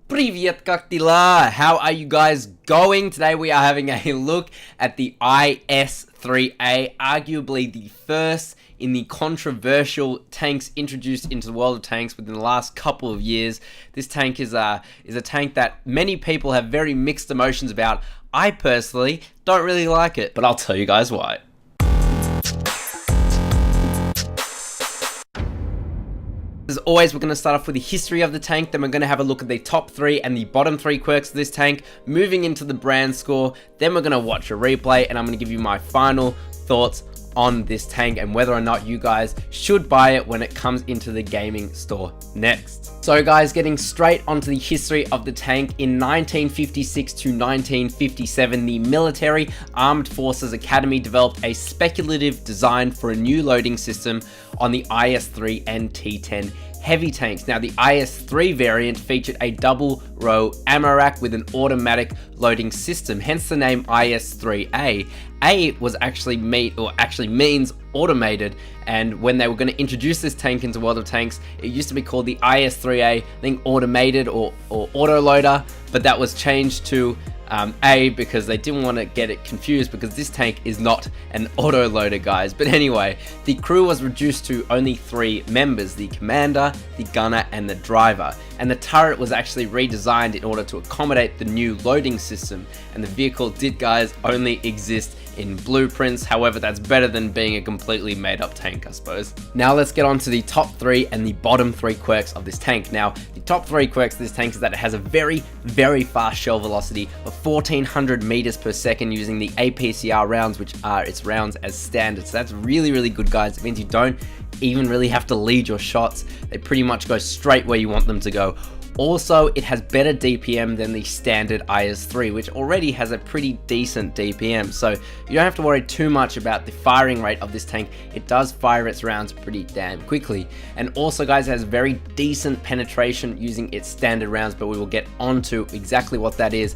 Привет, как дела? How are you guys going? Today we are having a look at the IS-3A, arguably the first in the controversial tanks introduced into the world of tanks within the last couple of years. This tank is a tank that many people have very mixed emotions about. I personally don't really like it, but I'll tell you guys why. As always, we're going to start off with the history of the tank, then we're going to have a look at the top 3 and the bottom 3 quirks of this tank, moving into the brand score, then we're going to watch a replay, and I'm going to give you my final thoughts on this tank and whether or not you guys should buy it when it comes into the gaming store next. So guys, getting straight onto the history of the tank, in 1956 to 1957, the Military Armed Forces Academy developed a speculative design for a new loading system on the IS-3 and T-10 heavy tanks. Now, the IS-3 variant featured a double row ammo rack with an automatic loading system, hence the name IS-3A. A was actually means automated, and when they were going to introduce this tank into World of Tanks, it used to be called the IS-3A, I think automated or auto loader, but that was changed to A because they didn't want to get it confused, because this tank is not an auto loader, guys. But anyway, the crew was reduced to only 3 members: the commander, the gunner, and the driver. And the turret was actually redesigned in order to accommodate the new loading system. And the vehicle did, guys, only exist in blueprints. However, that's better than being a completely made up tank, I suppose. Now let's get on to the top 3 and the bottom 3 quirks of this tank. Now, the top 3 quirks of this tank is that it has a very, very fast shell velocity of 1400 meters per second using the APCR rounds, which are its rounds as standard. So that's really, really good, guys. It means you don't even really have to lead your shots. They pretty much go straight where you want them to go. Also, it has better DPM than the standard IS-3, which already has a pretty decent DPM, so you don't have to worry too much about the firing rate of this tank. It does fire its rounds pretty damn quickly. And also, guys, it has very decent penetration using its standard rounds, but we will get onto exactly what that is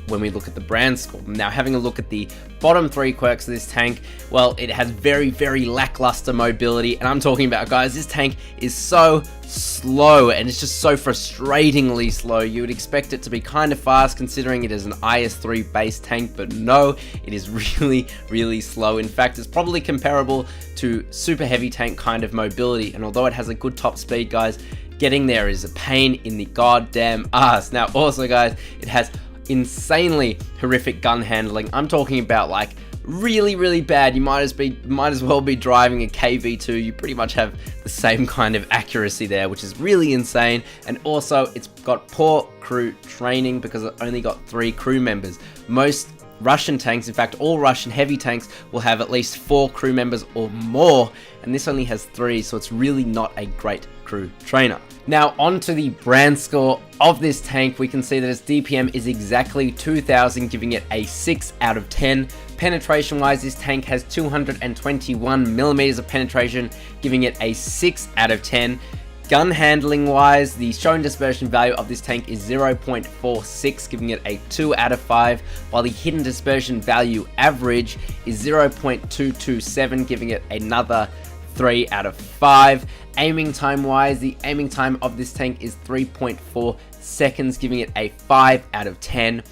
when we look at the brand score. Now, having a look at the bottom 3 quirks of this tank, well, it has very, very lackluster mobility, and I'm talking about, guys, this tank is so slow, and it's just so frustratingly slow. You would expect it to be kind of fast considering it is an IS-3 based tank, but no, it is really, really slow. In fact, it's probably comparable to super heavy tank kind of mobility, and although it has a good top speed, guys, getting there is a pain in the goddamn ass. Now, also, guys, it has insanely horrific gun handling. I'm talking about like really, really bad. You might as well be driving a KV2. You pretty much have the same kind of accuracy there, which is really insane. And also, it's got poor crew training because it only got 3 crew members. Most Russian tanks, in fact all Russian heavy tanks, will have at least 4 crew members or more, and this only has 3, so it's really not a great crew trainer. Now, onto the brand score of this tank, we can see that its DPM is exactly 2000, giving it a 6 out of 10. Penetration wise, this tank has 221 millimeters of penetration, giving it a 6 out of 10. Gun handling wise, the shown dispersion value of this tank is 0.46, giving it a 2 out of 5, while the hidden dispersion value average is 0.227, giving it another 3 out of 5. Aiming time wise, the aiming time of this tank is 3.4 seconds, giving it a 5 out of 10.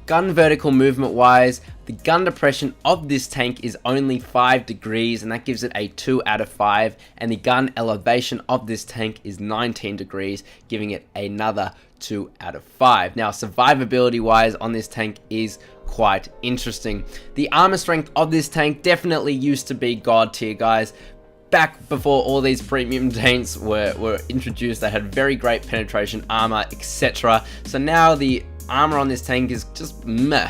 Gun vertical movement wise, the gun depression of this tank is only 5 degrees, and that gives it a 2 out of 5. And the gun elevation of this tank is 19 degrees, giving it another 2 out of 5. Now, survivability wise on this tank is quite interesting. The armor strength of this tank definitely used to be god tier, guys. Back before all these premium tanks were introduced, they had very great penetration, armor, etc. So now the armor on this tank is just meh.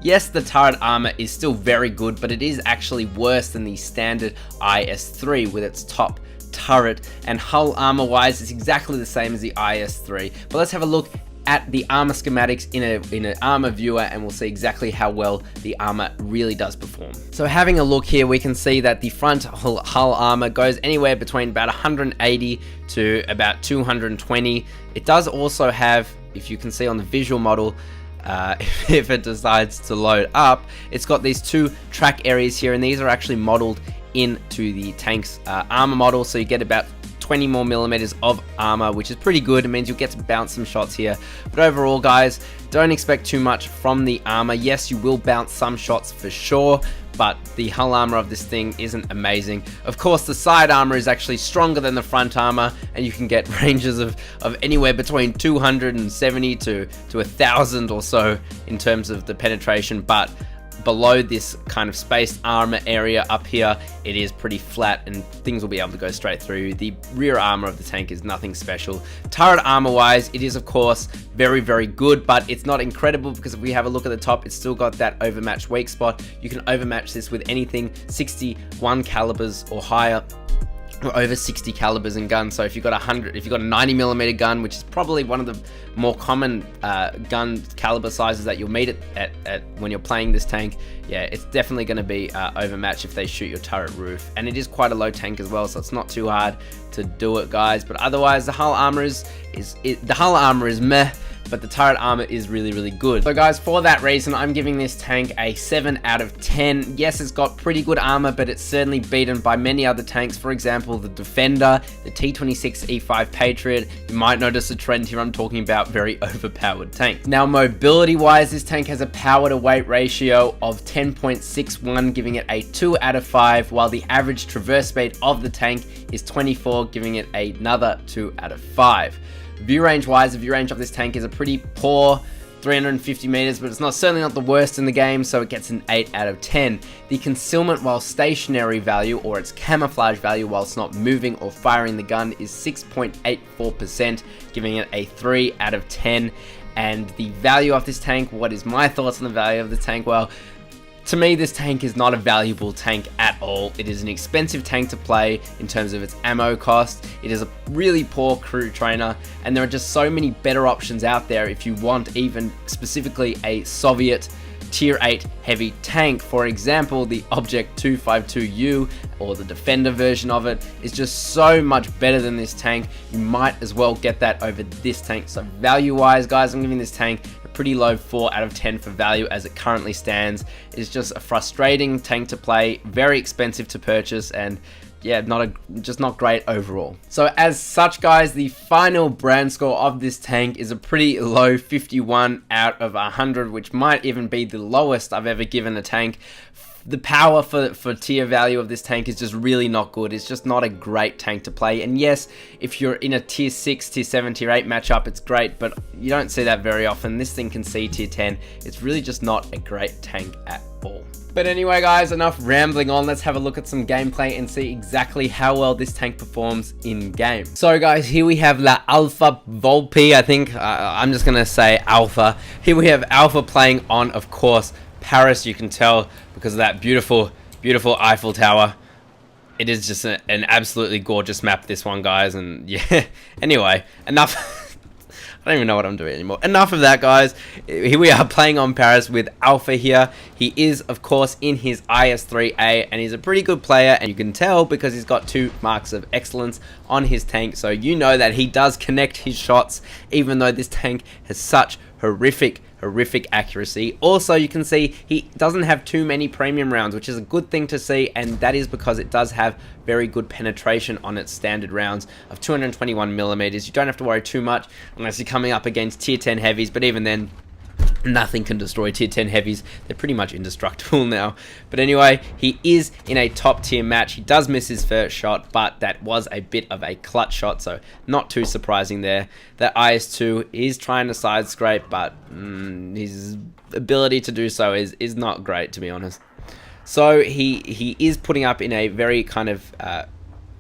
Yes, the turret armor is still very good, but it is actually worse than the standard IS-3 with its top turret, and hull armor wise it's exactly the same as the IS-3. But let's have a look at the armor schematics in an armor viewer, and we'll see exactly how well the armor really does perform. So having a look here, we can see that the front hull armor goes anywhere between about 180 to about 220. It does also have, if you can see on the visual model, if it decides to load up, it's got these 2 track areas here, and these are actually modeled into the tank's armor model, so you get about 20 more millimeters of armor, which is pretty good. It means you'll get to bounce some shots here. But overall, guys, don't expect too much from the armor. Yes, you will bounce some shots for sure, but the hull armor of this thing isn't amazing. Of course, the side armor is actually stronger than the front armor, and you can get ranges of anywhere between 270 to 1,000 or so in terms of the penetration, but below this kind of spaced armor area up here, it is pretty flat and things will be able to go straight through. The rear armor of the tank is nothing special. Turret armor wise, it is of course very, very good, but it's not incredible, because if we have a look at the top, it's still got that overmatched weak spot. You can overmatch this with anything 61 calibers or higher, or over 60 calibers in guns. So if you've got a 90 millimeter gun, which is probably one of the more common gun caliber sizes that you'll meet at when you're playing this tank, yeah, it's definitely going to be overmatched if they shoot your turret roof. And it is quite a low tank as well, so it's not too hard to do it, guys. But otherwise, the hull armor is meh, but the turret armor is really, really good. So guys, for that reason, I'm giving this tank a 7 out of 10. Yes, it's got pretty good armor, but it's certainly beaten by many other tanks. For example, the Defender, the T26E5 Patriot. You might notice a trend here. I'm talking about very overpowered tanks. Now, mobility wise, this tank has a power to weight ratio of 10.61, giving it a 2 out of 5, while the average traverse speed of the tank is 24, giving it another 2 out of 5. View range wise, the view range of this tank is a pretty poor 350 meters, but it's certainly not the worst in the game, so it gets an 8 out of 10. The concealment while stationary value, or its camouflage value whilst not moving or firing the gun, is 6.84%, giving it a 3 out of 10. And the value of this tank, what is my thoughts on the value of the tank? Well, to me, this tank is not a valuable tank at all. It is an expensive tank to play in terms of its ammo cost. It is a really poor crew trainer, and there are just so many better options out there if you want even specifically a Soviet Tier 8 heavy tank. For example, the Object 252U, or the Defender version of it, is just so much better than this tank. You might as well get that over this tank. So value wise, guys, I'm giving this tank a pretty low 4 out of 10 for value as it currently stands. It's just a frustrating tank to play, very expensive to purchase, and yeah, just not great overall. So as such, guys, the final brand score of this tank is a pretty low 51 out of 100, which might even be the lowest I've ever given a tank. The power for tier value of this tank is just really not good. It's just not a great tank to play. And yes, if you're in a tier 6, tier 7, tier 8 matchup, it's great, but you don't see that very often. This thing can see tier 10. It's really just not a great tank at all. But anyway, guys, enough rambling on. Let's have a look at some gameplay and see exactly how well this tank performs in game. So guys, here we have La Alpha Volpe. I think I'm just gonna say Alpha. Here we have Alpha playing on, of course, Paris. You can tell because of that beautiful Eiffel Tower. It is just an absolutely gorgeous map, this one, guys. And yeah, anyway, enough. I don't even know what I'm doing anymore. Enough of that, guys. Here we are playing on Paris with Alpha here. He is, of course, in his IS-3A, and he's a pretty good player, and you can tell because he's got 2 marks of excellence on his tank, so you know that he does connect his shots, even though this tank has such horrific accuracy. Also, you can see he doesn't have too many premium rounds, which is a good thing to see, and that is because it does have very good penetration on its standard rounds of 221 millimeters. You don't have to worry too much unless you're coming up against tier 10 heavies, but even then, nothing can destroy tier 10 heavies. They're pretty much indestructible now. But anyway, he is in a top tier match. He does miss his first shot, but that was a bit of a clutch shot, so not too surprising there. That IS-2 is trying to side scrape, but his ability to do so is not great, to be honest. So he is putting up in a very kind of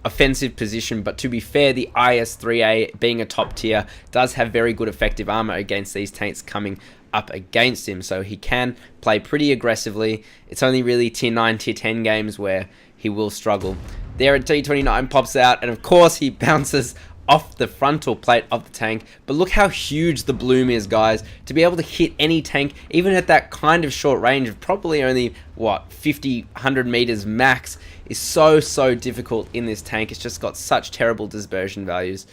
offensive position, but to be fair, the IS-3A, being a top tier, does have very good effective armor against these tanks coming up against him, so he can play pretty aggressively. It's only really tier 9, tier 10 games where he will struggle. There at T29 pops out, and of course he bounces off the frontal plate of the tank, but look how huge the bloom is, guys. To be able to hit any tank, even at that kind of short range of probably only, what, 50, 100 meters max, is so difficult in this tank. It's just got such terrible dispersion values.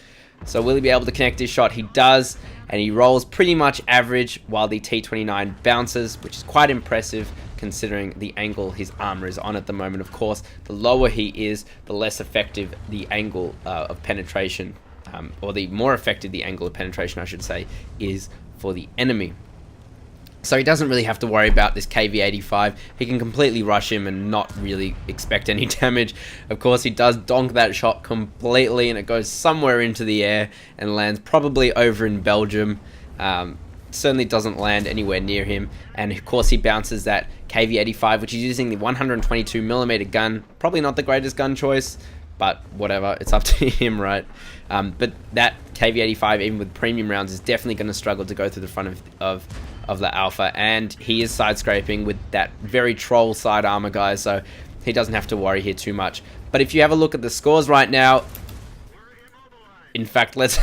So will he be able to connect his shot? He does, and he rolls pretty much average while the T29 bounces, which is quite impressive considering the angle his armor is on at the moment. Of course, the lower he is, the less effective the angle of penetration, or the more effective the angle of penetration, I should say, is for the enemy. So he doesn't really have to worry about this KV-85. He can completely rush him and not really expect any damage. Of course, he does donk that shot completely, and it goes somewhere into the air and lands probably over in Belgium. Certainly doesn't land anywhere near him. And of course, he bounces that KV-85, which is using the 122mm gun. Probably not the greatest gun choice, but whatever, it's up to him, right? But that KV-85, even with premium rounds, is definitely going to struggle to go through the front of the Alpha, and he is side scraping with that very troll side armor, guys, so he doesn't have to worry here too much. But if you have a look at the scores right now, in fact, let's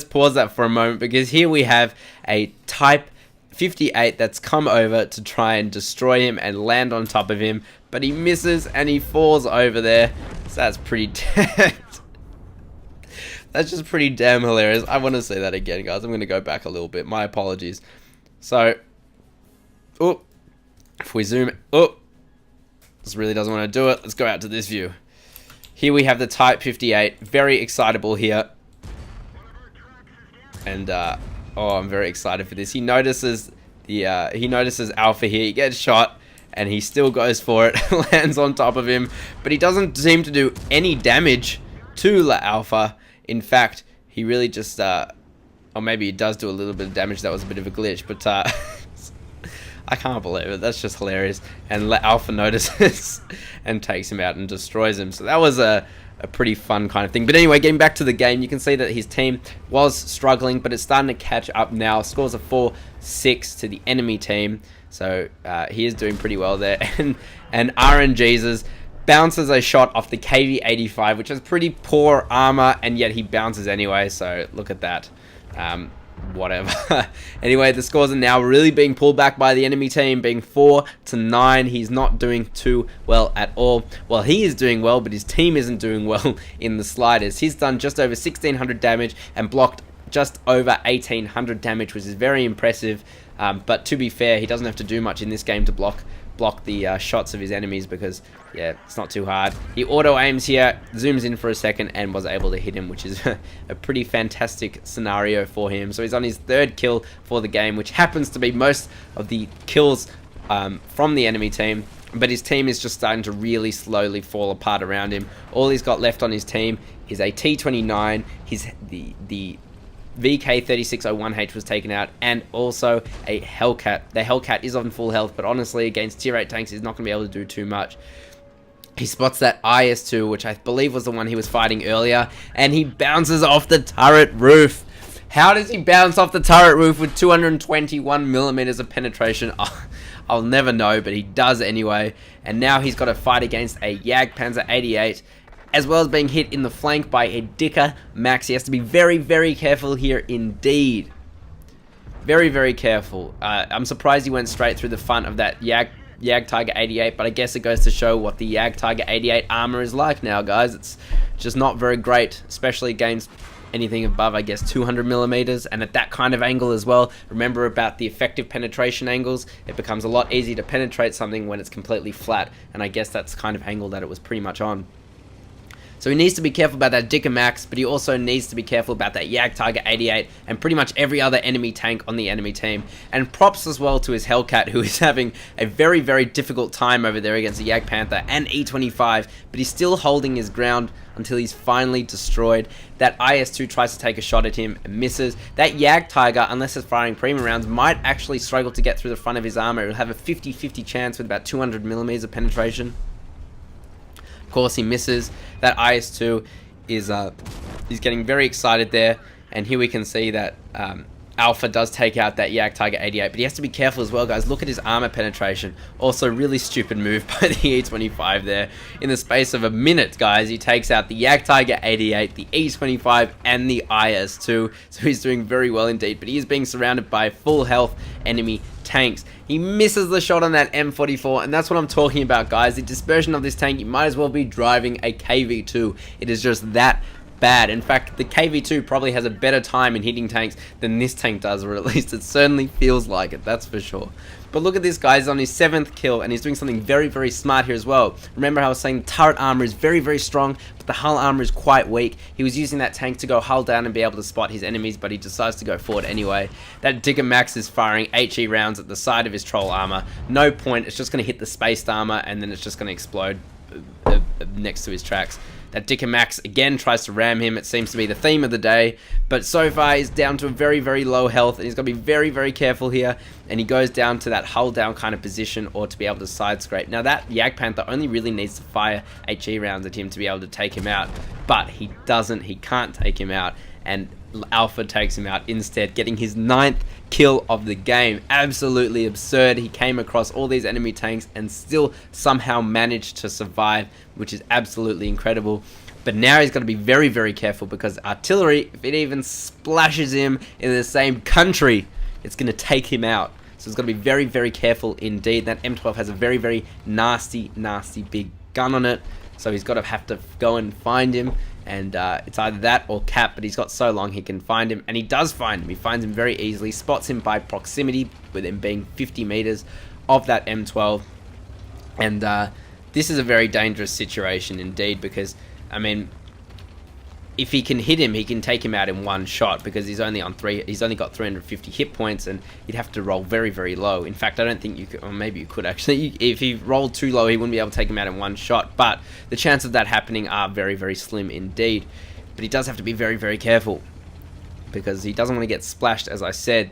pause that for a moment, because here we have a Type 58 that's come over to try and destroy him and land on top of him, but he misses and he falls over there. So that's pretty that's just pretty damn hilarious. I want to say that again, guys. I'm going to go back a little bit. My apologies. So, oh, if we zoom, oh, this really doesn't want to do it. Let's go out to this view. Here we have the Type 58, very excitable here. And, oh, I'm very excited for this. He notices Alpha here. He gets shot, and he still goes for it, lands on top of him. But he doesn't seem to do any damage to La Alpha. In fact, he really just, or maybe he does do a little bit of damage. That was a bit of a glitch, but I can't believe it. That's just hilarious. And Alpha notices and takes him out and destroys him. So that was a pretty fun kind of thing. But anyway, getting back to the game, you can see that his team was struggling, but it's starting to catch up now. Scores are 4-6 to the enemy team. So he is doing pretty well there. And RNGesus bounces a shot off the KV-85, which has pretty poor armor, and yet he bounces anyway. So look at that. Whatever. Anyway, the scores are now really being pulled back by the enemy team, being 4-9. He's not doing too well at all. Well, he is doing well, but his team isn't doing well in the slightest. He's done just over 1,600 damage and blocked just over 1,800 damage, which is very impressive. But to be fair, he doesn't have to do much in this game to block the shots of his enemies, because yeah, it's not too hard. He auto aims here, zooms in for a second, and was able to hit him, which is a pretty fantastic scenario for him. So he's on his 3rd kill for the game, which happens to be most of the kills from the enemy team. But his team is just starting to really slowly fall apart around him. All he's got left on his team is a T29. The VK3601H was taken out, and also a Hellcat. The Hellcat is on full health, but honestly, against tier 8 tanks, he's not going to be able to do too much. He spots that IS-2, which I believe was the one he was fighting earlier, and he bounces off the turret roof. How does he bounce off the turret roof with 221mm of penetration? I'll never know, but he does anyway. And now he's got to fight against a Jagdpanzer 88, as well as being hit in the flank by a Dicker Max. He has to be very, very careful here indeed. Very, very careful. I'm surprised he went straight through the front of that Jagdtiger 88, but I guess it goes to show what the Jagdtiger 88 armor is like now, guys. It's just not very great, especially against anything above, I guess, 200mm, and at that kind of angle as well. Remember about the effective penetration angles. It becomes a lot easier to penetrate something when it's completely flat, and I guess that's the kind of angle that it was pretty much on. So he needs to be careful about that Dicker Max, but he also needs to be careful about that Jagdtiger 88 and pretty much every other enemy tank on the enemy team. And props as well to his Hellcat, who is having a very, very difficult time over there against the Jagdpanther and E25, but he's still holding his ground until he's finally destroyed. That IS-2 tries to take a shot at him and misses. That Jagdtiger, unless it's firing premium rounds, might actually struggle to get through the front of his armor. It'll have a 50-50 chance with about 200mm of penetration. Of course, he misses. That IS-2 is he's getting very excited there, and here we can see that Alpha does take out that Jagdtiger 88, but he has to be careful as well, guys. Look at his armor penetration. Also, really stupid move by the E25 there. In the space of a minute, guys, he takes out the Jagdtiger 88, the E25, and the IS-2. So he's doing very well indeed, but he is being surrounded by full health enemy tanks. He misses the shot on that M44, and that's what I'm talking about, guys. The dispersion of this tank, you might as well be driving a KV2. It is just that bad. In fact, the KV-2 probably has a better time in hitting tanks than this tank does, or at least it certainly feels like it, that's for sure. But look at this guy, he's on his 7th kill, and he's doing something very, very smart here as well. Remember how I was saying the turret armor is very, very strong, but the hull armor is quite weak. He was using that tank to go hull down and be able to spot his enemies, but he decides to go forward anyway. That Digger Max is firing HE rounds at the side of his troll armor. No point, it's just going to hit the spaced armor, and then it's just going to explode next to his tracks. That Dicker Max again tries to ram him. It seems to be the theme of the day, but so far he's down to a very, very low health, and he's got to be very, very careful here, and he goes down to that hull down kind of position, or to be able to side scrape. Now that Jagdpanther only really needs to fire HE rounds at him to be able to take him out, but he doesn't, he can't take him out, and Alpha takes him out instead, getting his 9th kill of the game. Absolutely absurd. He came across all these enemy tanks and still somehow managed to survive, which is absolutely incredible. But now he's got to be very, very careful, because artillery, if it even splashes him in the same country, it's going to take him out. So he's got to be very, very careful indeed. That M12 has a very, very nasty, nasty big gun on it, so he's got to have to go and find him. And it's either that or Cap, but he's got so long he can find him, and he does find him. He finds him very easily, spots him by proximity, with him being 50 meters of that M12. And this is a very dangerous situation indeed, because, I mean, if he can hit him, he can take him out in one shot, because he's only got 350 hit points, and you'd have to roll very, very low. In fact, I don't think you could, or maybe you could actually. If he rolled too low, he wouldn't be able to take him out in one shot, but the chances of that happening are very, very slim indeed. But he does have to be very, very careful, because he doesn't want to get splashed, as I said.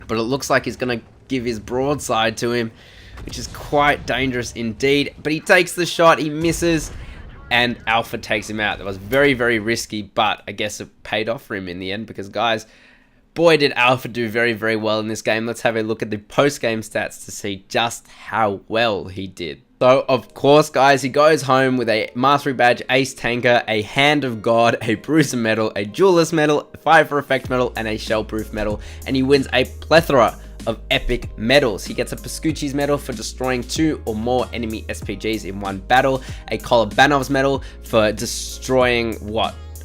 But it looks like he's going to give his broadside to him, which is quite dangerous indeed. But he takes the shot, he misses, and Alpha takes him out. That was very, very risky, but I guess it paid off for him in the end, because, guys, boy, did Alpha do very, very well in this game. Let's have a look at the post-game stats to see just how well he did. So, of course, guys, he goes home with a Mastery Badge, Ace Tanker, a Hand of God, a Bruiser Medal, a Duelist Medal, a Fire for Effect Medal, and a Shellproof Medal, and he wins a plethora of epic medals. He gets a Pascucci's medal for destroying 2 or more enemy SPGs in one battle, a Kolobanov's medal for destroying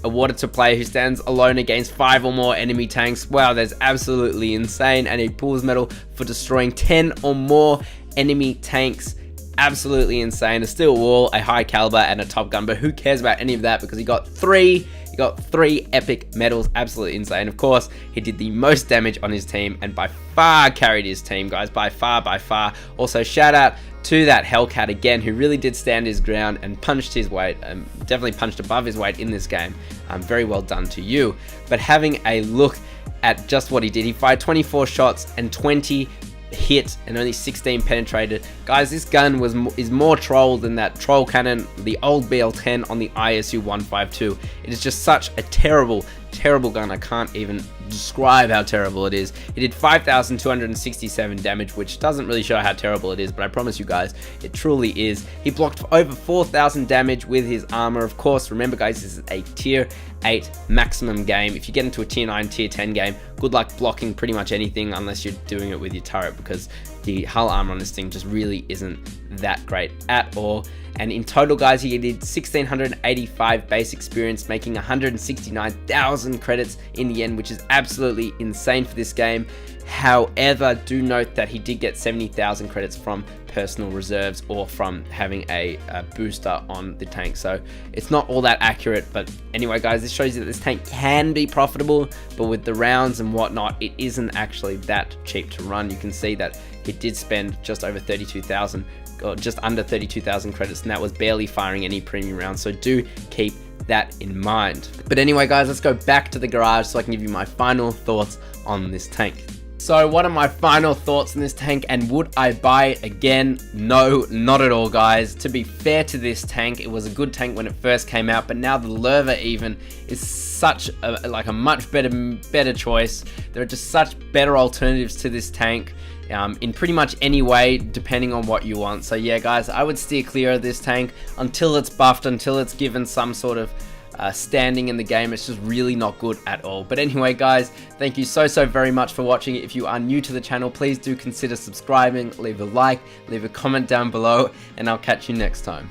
awarded to a player who stands alone against 5 or more enemy tanks. Wow, that's absolutely insane. And a Pools medal for destroying 10 or more enemy tanks. Absolutely insane. A Steel Wall, a High Caliber, and a Top Gun, but who cares about any of that, because he got three epic medals. Absolutely insane. Of course, he did the most damage on his team, and by far carried his team, guys, by far. Also, shout out to that Hellcat again, who really did stand his ground and punched his weight, definitely punched above his weight in this game. Very well done to you. But having a look at just what he did, he fired 24 shots and 20 hit and only 16 penetrated. Guys, this gun is more troll than that troll cannon, the old BL-10 on the ISU-152. It is just such a terrible gun. I can't even describe how terrible it is. It did 5,267 damage, which doesn't really show how terrible it is, but I promise you guys, it truly is. He blocked over 4,000 damage with his armor. Of course, remember guys, this is a tier 8 maximum game. If you get into a tier 9, tier 10 game, good luck blocking pretty much anything unless you're doing it with your turret, because the hull armor on this thing just really isn't that great at all. And in total, guys, he did 1,685 base experience, making 169,000 credits in the end, which is absolutely insane for this game. However, do note that he did get 70,000 credits from personal reserves, or from having a booster on the tank, so it's not all that accurate. But anyway, guys, this shows you that this tank can be profitable, but with the rounds and whatnot, it isn't actually that cheap to run. You can see that he did spend just over 32,000, or just under 32,000 credits, and that was barely firing any premium rounds, so do keep that in mind. But anyway, guys, let's go back to the garage so I can give you my final thoughts on this tank. So what are my final thoughts on this tank, and would I buy it again? No, not at all, guys. To be fair to this tank, it was a good tank when it first came out, but now the Lerva even is such a much better choice. There are just such better alternatives to this tank in pretty much any way, depending on what you want. So yeah, guys, I would steer clear of this tank until it's buffed, until it's given some sort of standing in the game. It's just really not good at all. But anyway, guys, thank you so very much for watching. If you are new to the channel, please do consider subscribing, leave a like, leave a comment down below, and I'll catch you next time.